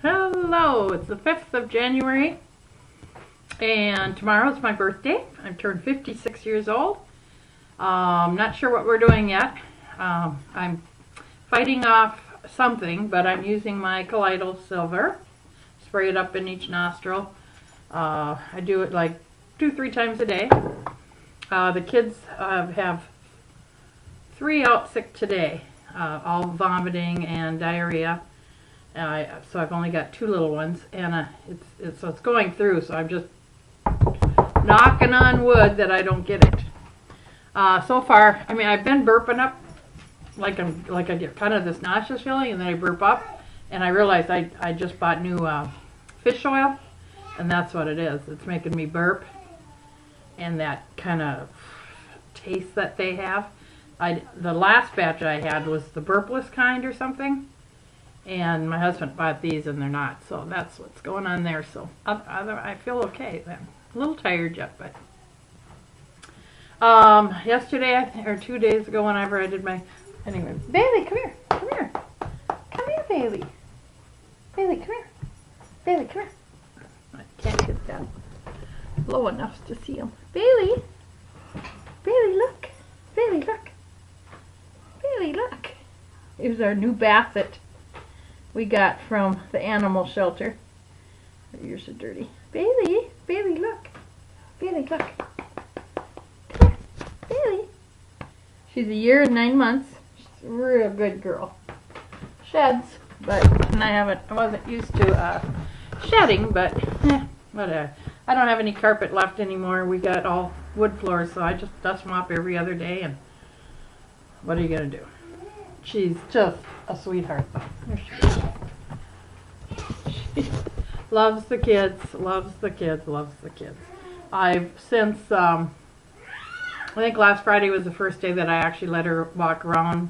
Hello, it's the 5th of January and tomorrow's my birthday. I've turned 56 years old. Not sure what we're doing yet. I'm fighting off something, but I'm using my Colloidal Silver. Spray it up in each nostril. I do it like 2-3 times a day. The kids have 3 out sick today, all vomiting and diarrhea. So I've only got 2 little ones, and it's going through. So I'm just knocking on wood that I don't get it. So far, I mean, I've been burping up, like I get kind of this nauseous feeling, and then I burp up, and I realized I just bought new fish oil, and that's what it is. It's making me burp, and that kind of taste that they have. The last batch I had was the burpless kind or something. And my husband bought these and they're not, so that's what's going on there. So I feel okay. I'm a little tired yet, but yesterday or 2 days ago, whenever I did my anyway, Bailey, come here, come here, come here, Bailey, Bailey, come here, Bailey, come here. I can't get that low enough to see him. Bailey, Bailey, look, Bailey, look, Bailey, look. Here's our new Basset we got from the animal shelter. Your ears are dirty. Bailey, Bailey, look. Bailey, look. Come here, Bailey. She's 1 year and 9 months. She's a real good girl. Sheds, but I wasn't used to shedding, but whatever. I don't have any carpet left anymore. We got all wood floors, so I just dust mop every other day, and what are you gonna do? She's just a sweetheart. There she is. She loves the kids, loves the kids, loves the kids. I've since, I think last Friday was the first day that I actually let her walk around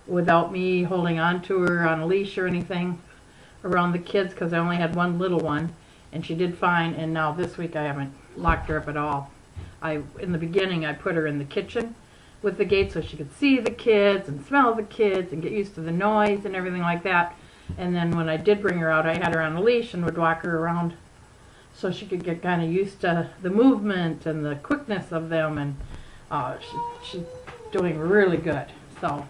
without me holding on to her on a leash or anything around the kids, because I only had one little one, and she did fine, and now this week I haven't locked her up at all. In the beginning I put her in the kitchen with the gate so she could see the kids and smell the kids and get used to the noise and everything like that. And then when I did bring her out, I had her on a leash and would walk her around so she could get kind of used to the movement and the quickness of them, and she's doing really good. So,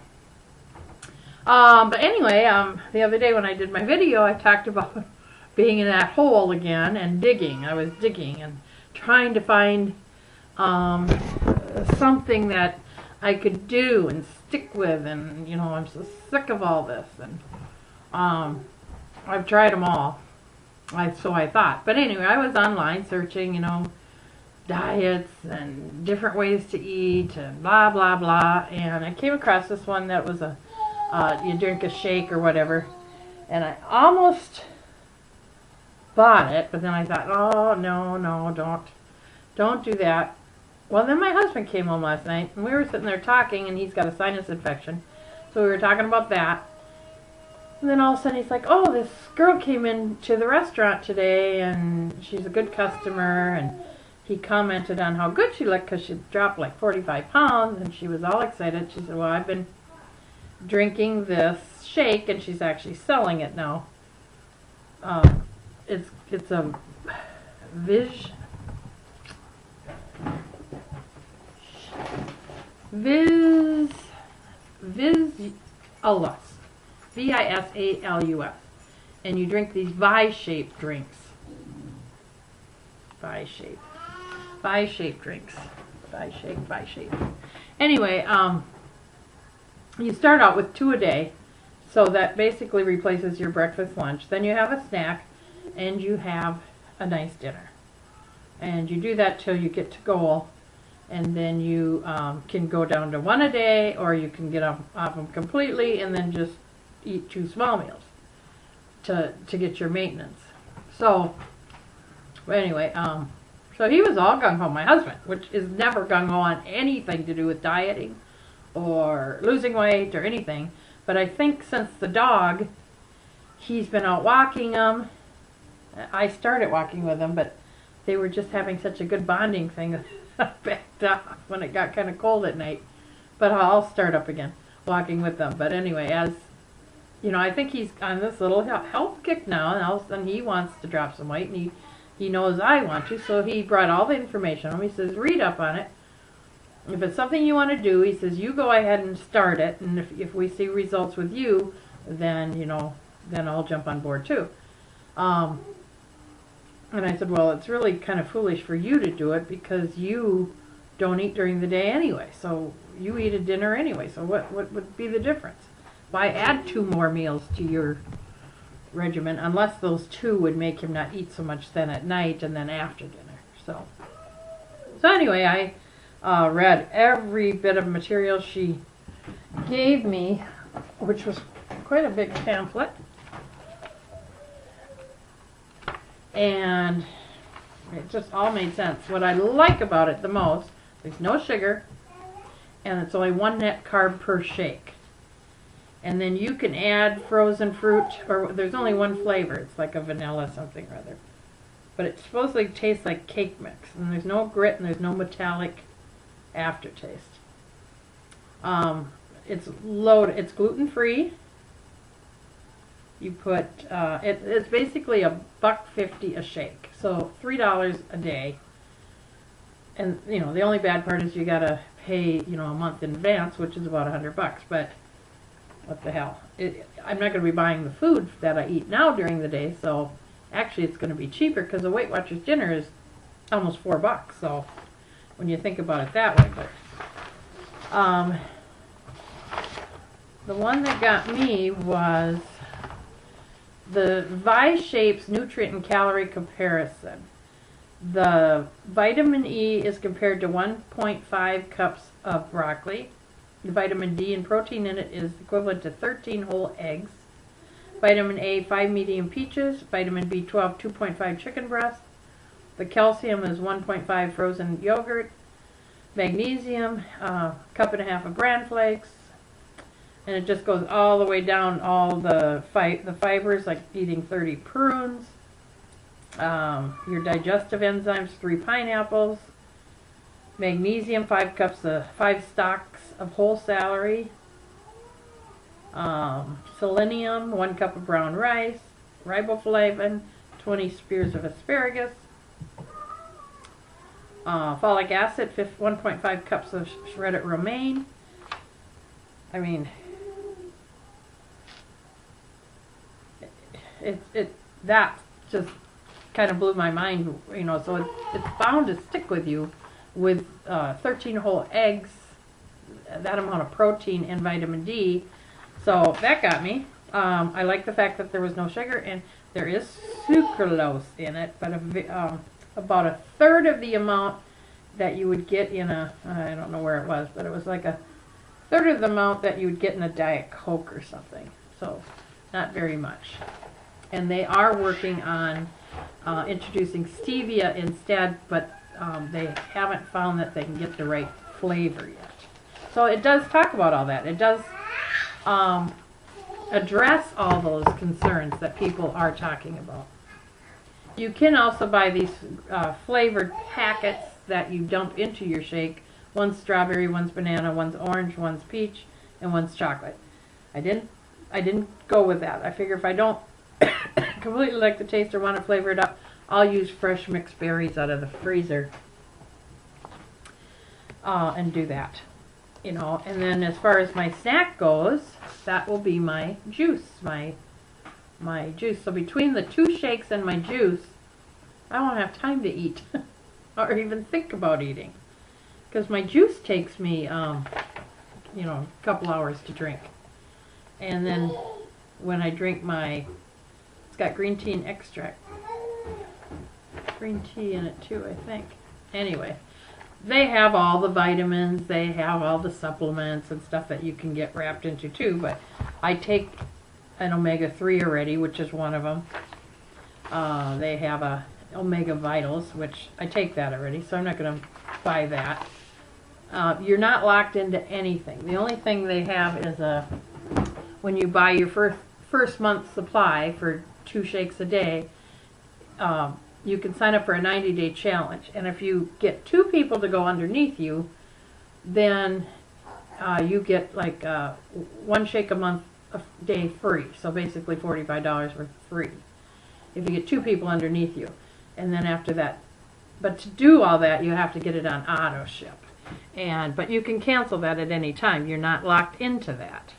but anyway, the other day when I did my video, I talked about being in that hole again and digging. I was digging and trying to find something that I could do and stick with, and you know, I'm so sick of all this, and I've tried them all. So I thought, but anyway, I was online searching, you know, diets and different ways to eat and blah blah blah, and I came across this one that was you drink a shake or whatever, and I almost bought it, but then I thought, oh no, don't do that. Well, then my husband came home last night, and we were sitting there talking, and he's got a sinus infection. So we were talking about that. And then all of a sudden he's like, oh, this girl came into the restaurant today, and she's a good customer. And he commented on how good she looked because she dropped like 45 pounds, and she was all excited. She said, well, I've been drinking this shake, and she's actually selling it now. It's a Visalus, Visalus, and you drink these Vi-shaped drinks. Vi-shaped drinks. Vi-shape. Anyway, you start out with 2 a day, so that basically replaces your breakfast, lunch. Then you have a snack, and you have a nice dinner. And you do that till you get to goal. And then you can go down to 1 a day, or you can get off them completely and then just eat 2 small meals to get your maintenance. So anyway, so he was all gung-ho, my husband, which is never gung-ho on anything to do with dieting or losing weight or anything. But I think since the dog, he's been out walking them. I started walking with them, but they were just having such a good bonding thing. Backed off when it got kind of cold at night, but I'll start up again walking with them. But anyway, as you know, I think he's on this little health kick now, and all of a sudden he wants to drop some weight, and he knows I want to, so he brought all the information home. He says, read up on it. If it's something you want to do, he says, you go ahead and start it, and if we see results with you, then, you know, then I'll jump on board too. And I said, well, it's really kind of foolish for you to do it because you don't eat during the day anyway. So you eat a dinner anyway. So what would be the difference? Why add 2 more meals to your regimen unless those 2 would make him not eat so much then at night and then after dinner. So anyway, I read every bit of material she gave me, which was quite a big pamphlet. And it just all made sense. What I like about it the most, there's no sugar, and it's only 1 net carb per shake. And then you can add frozen fruit, or there's only 1 flavor. It's like a vanilla something or other. But it supposedly tastes like cake mix. And there's no grit and there's no metallic aftertaste. It's loaded. It's gluten-free. You put, it's basically $1.50 a shake. So $3 a day. And, you know, the only bad part is you gotta pay, you know, a month in advance, which is about $100. But what the hell? I'm not going to be buying the food that I eat now during the day, so actually it's going to be cheaper because the Weight Watchers dinner is almost $4. So when you think about it that way, but the one that got me was the Vi-Shapes nutrient and calorie comparison. The vitamin E is compared to 1.5 cups of broccoli. The vitamin D and protein in it is equivalent to 13 whole eggs. Vitamin A, 5 medium peaches. Vitamin B12, 2.5 chicken breast. The calcium is 1.5 frozen yogurt. Magnesium, 1.5 cups of bran flakes. And it just goes all the way down all the fibers, like eating 30 prunes. Your digestive enzymes, 3 pineapples. Magnesium, 5 stalks of whole celery. Selenium, 1 cup of brown rice. Riboflavin, 20 spears of asparagus. Folic acid, 1.5 cups of shredded romaine. I mean, that just kind of blew my mind, you know. So it's bound to stick with you with 13 whole eggs, that amount of protein and vitamin D. So that got me. I like the fact that there was no sugar, and there is sucralose in it, but about 1/3 of the amount that you would get in a, I don't know where it was, but it was like 1/3 of the amount that you would get in a Diet Coke or something. So not very much. And they are working on introducing stevia instead, but they haven't found that they can get the right flavor yet. So it does talk about all that. It does address all those concerns that people are talking about. You can also buy these flavored packets that you dump into your shake. One's strawberry, one's banana, one's orange, one's peach, and one's chocolate. I didn't go with that. I figure if I don't completely like the taste or want to flavor it up, I'll use fresh mixed berries out of the freezer and do that, you know. And then as far as my snack goes, that will be my juice, my juice. So between the 2 shakes and my juice, I won't have time to eat or even think about eating, because my juice takes me, you know, a couple hours to drink. And then when I drink it's got green tea and extract. Green tea in it too, I think. Anyway, they have all the vitamins, they have all the supplements and stuff that you can get wrapped into too, but I take an omega-3 already, which is one of them. They have a Omega Vitals, which I take that already, so I'm not going to buy that. You're not locked into anything. The only thing they have is when you buy your first month's supply for 2 shakes a day, you can sign up for a 90-day challenge. And if you get 2 people to go underneath you, then you get like 1 shake a month a day free. So basically $45 worth free if you get 2 people underneath you. And then after that, but to do all that, you have to get it on auto ship. But you can cancel that at any time. You're not locked into that.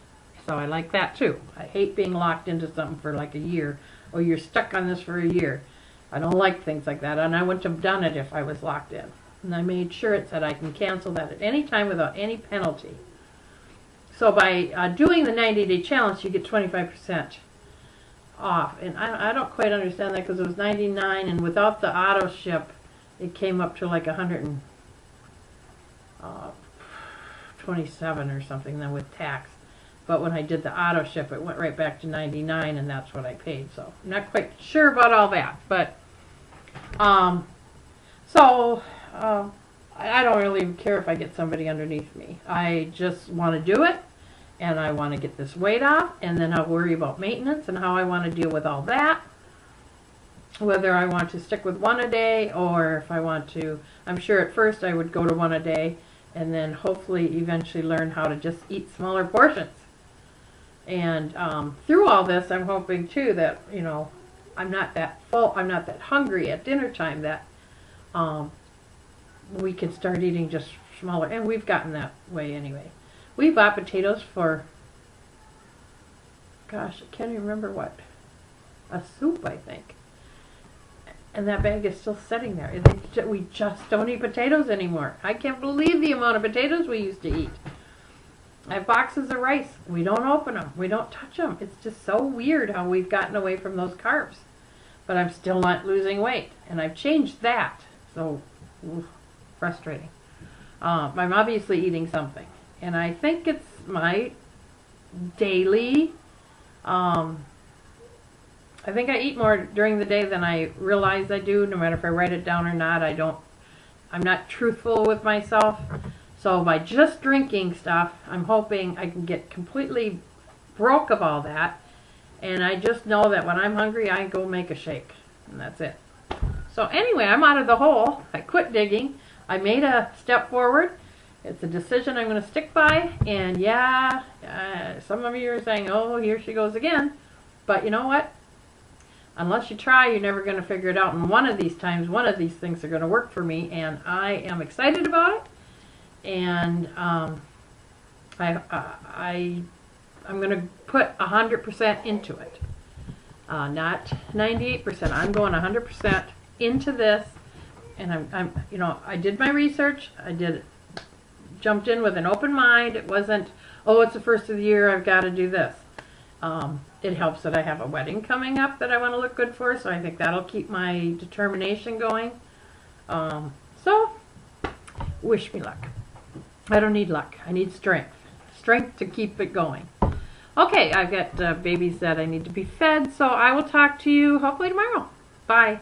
So I like that too. I hate being locked into something for like a year, or you're stuck on this for a year. I don't like things like that, and I wouldn't have done it if I was locked in. And I made sure it said I can cancel that at any time without any penalty. So by doing the 90-day challenge, you get 25% off. And I don't quite understand that, because it was $99, and without the auto ship, it came up to like $127 or something then with tax. But when I did the auto ship, it went right back to $99, and that's what I paid. So I'm not quite sure about all that, but I don't really care if I get somebody underneath me. I just want to do it, and I want to get this weight off, and then I'll worry about maintenance and how I want to deal with all that. Whether I want to stick with 1 a day, or if I want to, I'm sure at first I would go to 1 a day, and then hopefully eventually learn how to just eat smaller portions. And through all this, I'm hoping too that, you know, I'm not that full, I'm not that hungry at dinner time, that we can start eating just smaller. And we've gotten that way anyway. We bought potatoes for, gosh, I can't even remember what, a soup, I think. And that bag is still sitting there. We just don't eat potatoes anymore. I can't believe the amount of potatoes we used to eat. I have boxes of rice. We don't open them. We don't touch them. It's just so weird how we've gotten away from those carbs. But I'm still not losing weight. And I've changed that. So, frustrating. I'm obviously eating something. And I think it's my daily... I think I eat more during the day than I realize I do, no matter if I write it down or not. I'm not truthful with myself. So by just drinking stuff, I'm hoping I can get completely broke of all that. And I just know that when I'm hungry, I go make a shake. And that's it. So anyway, I'm out of the hole. I quit digging. I made a step forward. It's a decision I'm going to stick by. And yeah, some of you are saying, oh, here she goes again. But you know what? Unless you try, you're never going to figure it out. And one of these times, one of these things are going to work for me. And I am excited about it. And I'm going to put 100% into it. Not 98%. I'm going 100% into this. And you know, I did my research. Jumped in with an open mind. It wasn't, oh, it's the first of the year, I've got to do this. It helps that I have a wedding coming up that I want to look good for, so I think that'll keep my determination going. So, wish me luck. I don't need luck. I need strength. Strength to keep it going. Okay, I've got babies that I need to be fed, so I will talk to you hopefully tomorrow. Bye.